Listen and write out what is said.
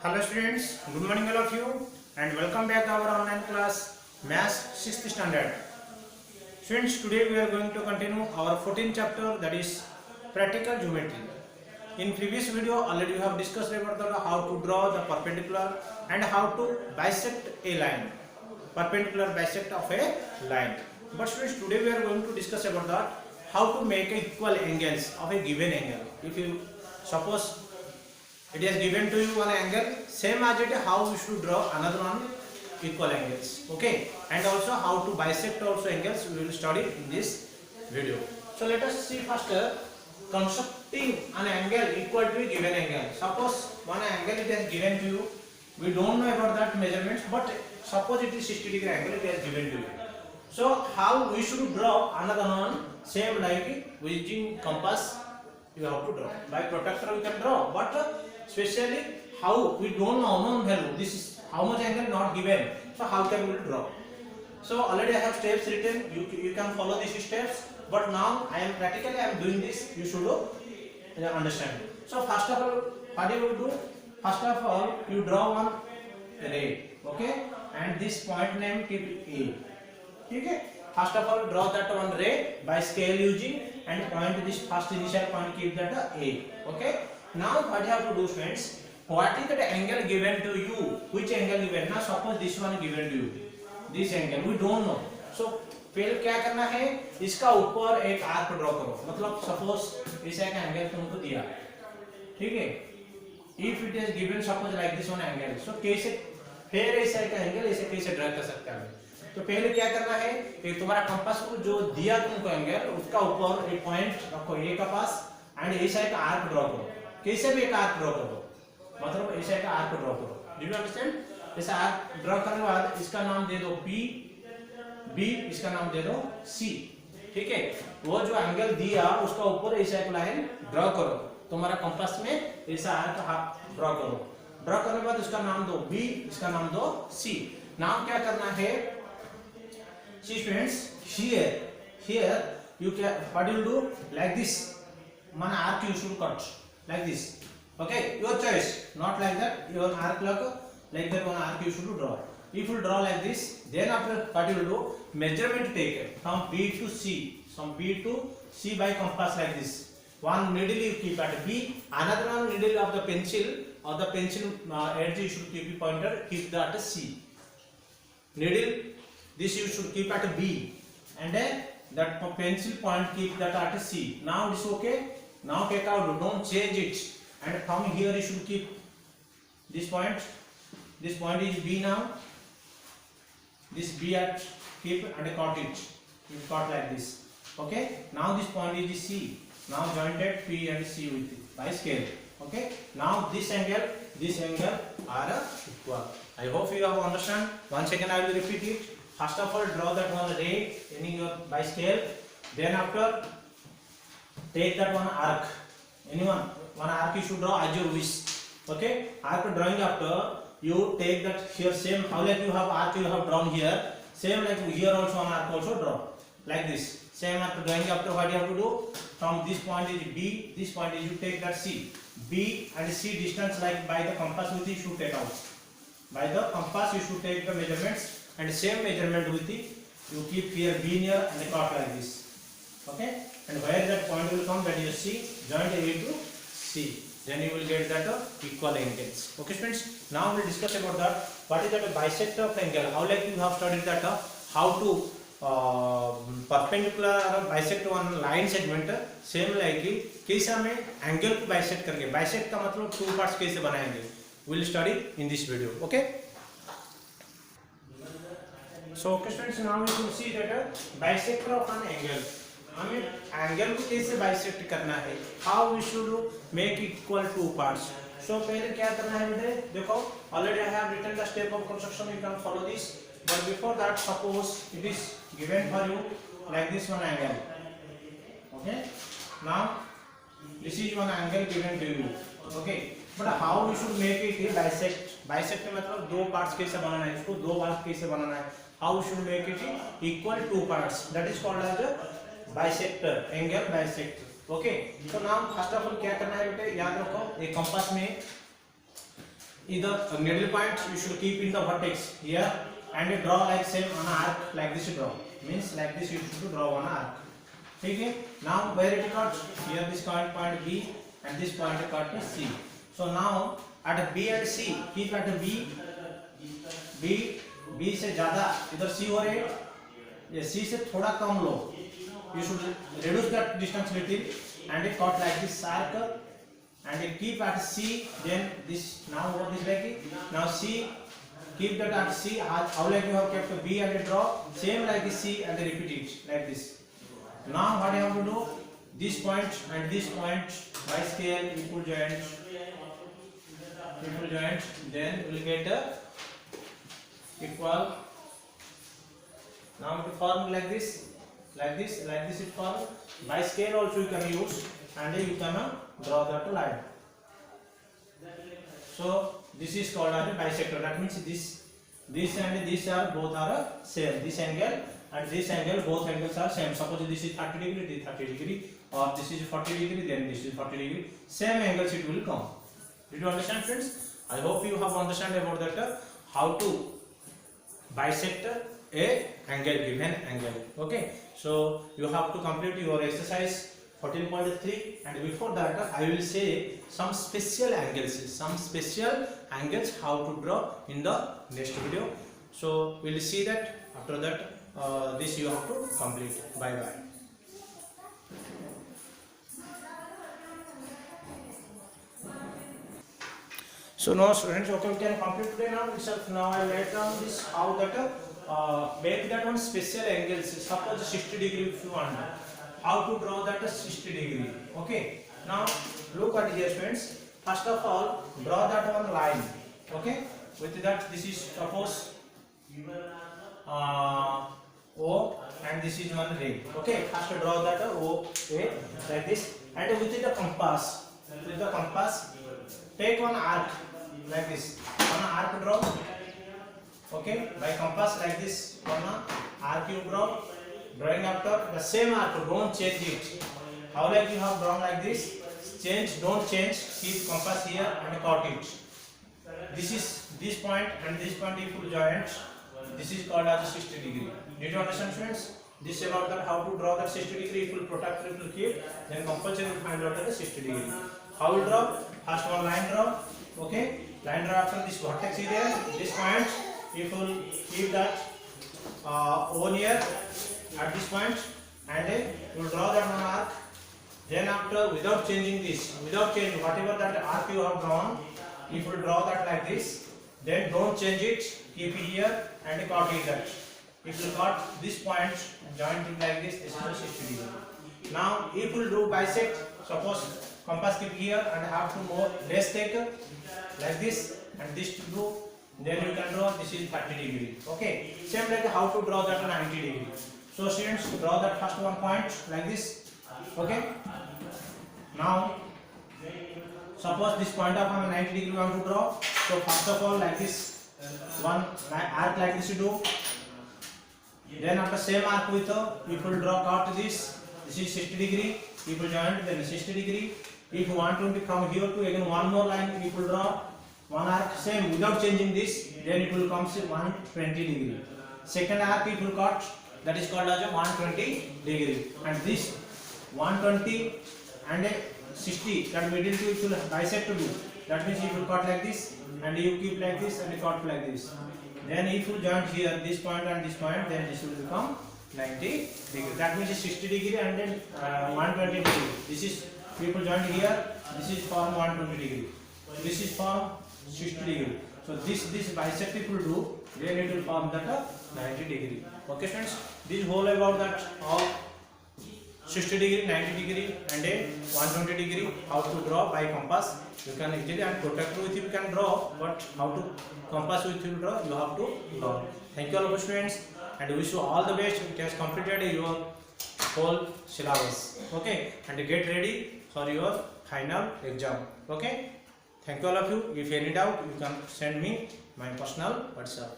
Hello students, good morning all of you and welcome back to our online class Maths 6th standard. Students, today we are going to continue our 14th chapter, that is practical geometry. In previous video already we have discussed about how to draw the perpendicular and how to bisect a line, perpendicular bisect of a line. But students, today we are going to discuss about that how to make equal angles of a given angle. If you suppose it is given to you one angle, same as it, how we should draw another one equal angles. Okay, and also how to bisect also angles we will study in this video. So let us see first constructing an angle equal to a given angle. Suppose one angle it is given to you, we don't know about that measurements, but suppose it is 60 degree angle it is given to you. So how we should draw another one, same like using compass you have to draw. By protractor we can draw, but especially how we don't know unknown value, this is how much angle not given, so how can we draw? So already I have steps written, you can follow these steps, but now I am doing this, you should understand. So first of all, what you will do, first of all you draw one ray, okay, and this point name keep A. Okay, first of all draw that one ray by scale using and point this first initial point, keep that A. Okay, now what you have to do students, what is that angle given to you, which angle given, now suppose this one given to you, this angle we don't know, so पहले क्या करना है, इसका ऊपर एक arc draw करो, मतलब suppose इस एक एंगल तुमको दिया, ठीक है, if it is given suppose like this one angle, so कैसे फिर इस एक एंगल इसे कैसे ड्रॉ कर सकते हैं? तो पहले क्या करना है, कि तुम्हारा कंपास को जो दिया तुमको एंगल, उसका ऊपर एक पॉइंट रखो ए का पास एंड ऐसा एक आर्क ड्रॉ करो, कैसे भी एक आर्क ड्रॉ करो, मतलब ऐसा एक आर्क ड्रॉ करो, डू यू अंडरस्टैंड? ऐसा आर्क ड्रॉ करने के बाद इसका नाम दे दो P, B इसका नाम दे दो C, ठीक है, वो जो एंगल दिया उसका ऊपर ऐसा एक लाइन ड्रॉ करो, तुम्हारा कंपास में ऐसा आर्क ड्रॉ करो, ड्रॉ करने के बाद उसका नाम दो B, इसका नाम दो C. नाम क्या करना है? See students, here you can, what you will do, like this one arc you should cut like this, okay, your choice, not like that, your arc like that one arc you should draw. If you draw like this, then after what you will do, measurement taken from B to C, from B to C by compass like this, one needle you keep at B, another one needle of the pencil or the pencil edge you should keep pointer, keep that at C, needle this you should keep at B, and then that pencil point keep that at C. Now this okay, now take out, don't change it, and from here you should keep this point is B now, this B at keep and cut it, you cut like this, okay. Now this point is C, now jointed P and C with it by scale, okay. Now this angle are equal. I hope you have understand. Once again I will repeat it. First of all draw that one ray in your by scale, then after take that one arc, one arc you should draw as you wish, okay. After drawing, after you take that here same, how like you have arc you have drawn here, same like here also one arc also draw like this, same after drawing, after what you have to do, from this point is B, this point is you take that C, B and C distance like by the compass with you should take out, by the compass you should take the measurements, and same measurement with it you keep here B near and cut like this, okay, and where that point will come, that is C, joint A to C, then you will get that equal angles. Okay friends, now we will discuss about that what is that bisect of angle, how like you have studied that how to perpendicular bisect one line segment, same like कैसे हमें angle को bisect करके, bisect का मतलब two parts कैसे बनाएंगे, we will study in this video, okay. So okay friends, now we should see that bisector of an angle, हमें angle को कैसे bisect करना है, how we should make equal two parts. So पहले क्या करना है बेटे, देखो already I have written the step of construction, you can follow this, but before that suppose it is given for you like this one angle, okay. Now this is one angle given to you, okay, but how we should make it bisect मतलब दो parts कैसे बनाना है, इसको दो parts कैसे बनाना है, how we should make it equal two parts, that is called as a bisector, angle bisector, okay. तो नाम फर्स्ट ऑफ ऑल क्या करना है बेटे, याद रखो एक कंपास में either a needle point you should keep in the vertex here and you draw like same on an arc like this you draw, means like this you should draw on an arc. Okay, now where it cut? Here this point B and this point cut is C. So now at B and C, keep at B से ज़्यादा इधर C हो रहे, ये C से थोड़ा कम लो. You should reduce that distance little and it cut like this arc and it keep at C. Then this now what is like? Now C, keep that at C. How like you have kept B and draw same like C and repeat it like this. Now what you have to do? This point and this point by scale equal joint. Then we will get a equal. Now to form like this it form. By scale also you can use and you can draw that line. So this is called as a bisector. That means this and this are both are same. This angle and this angle, both angles are same. Suppose this is 30 degree, this is 30 degree, or this is 40 degree, then this is 40 degree. Same angles it will come. Did you understand, friends? I hope you have understand about that how to bisect a angle, given angle. Okay, so you have to complete your exercise 14.3, and before that I will say some special angles how to draw in the next video. So we will see that. After that this you have to complete. Bye bye. So now students, okay, we can complete today now itself. Now I write down this how that make that one special angles. Suppose 60 degree if you want. How to draw that 60 degree. Okay. Now look at here, friends. First of all, draw that one line. Okay. With that, this is suppose O and this is one ray. Okay. First draw that O A like this, and with the compass. With the compass, take one arc like this. One arc draw. Okay. By compass like this, one arc you draw. Drawing after the same arc, don't change it. How like you have drawn like this, change, don't change, keep compass here and cut it. This is this point and this point equal joint. This is called as 60 degree. Did you understand, friends? This about that how to draw that 60 degree. If you protect, it will keep, then compulsory will find out the 60 degree. How will draw? First one line draw. Okay, line draw after this vertex is there. This point, if you will keep that O near at this point and you will draw that one arc. Then after, without changing this, without changing whatever that arc you have drawn, if you draw that like this, then don't change it, keep it here and cut it that. If you cut this point, joint it like this is 60 degree. Now if you do bisect, suppose compass keep here and have to more less take like this and this to do, then you can draw this is 30 degree. Okay, same like how to draw that 90 degree. So students, draw that first one point like this. Okay. Now suppose this point of 90 degree you want to draw. So first of all like this, one arc like this you do. Then after same arc with if you draw cut this is 60 degree. If you join then 60 degree. If you want to from here to again one more line, if you draw one arc same without changing this, then it will come to 120 degree. Second arc it will cut, that is called as a 120 degree. And this 120 and 60, that middle two it will bisect to do. That means if you cut like this and you keep like this and you cut like this. Then if you join here this point and this point, then this will become 90 degree. That means 60 degree and then 120 degree. This is people join here. This is form 120 degree. This is form 60 degree. So this bisect people do, then it will form that 90 degree. Okay friends, this whole about that all 60 degree, 90 degree and a 120 degree how to draw by compass. You can easily and protractor with you can draw, but how to compass with you draw, you have to draw. Thank you all students and wish you all the best. It has completed your whole syllabus. Okay, and get ready for your final exam. Okay, thank you all of you. If any doubt, you can send me my personal WhatsApp.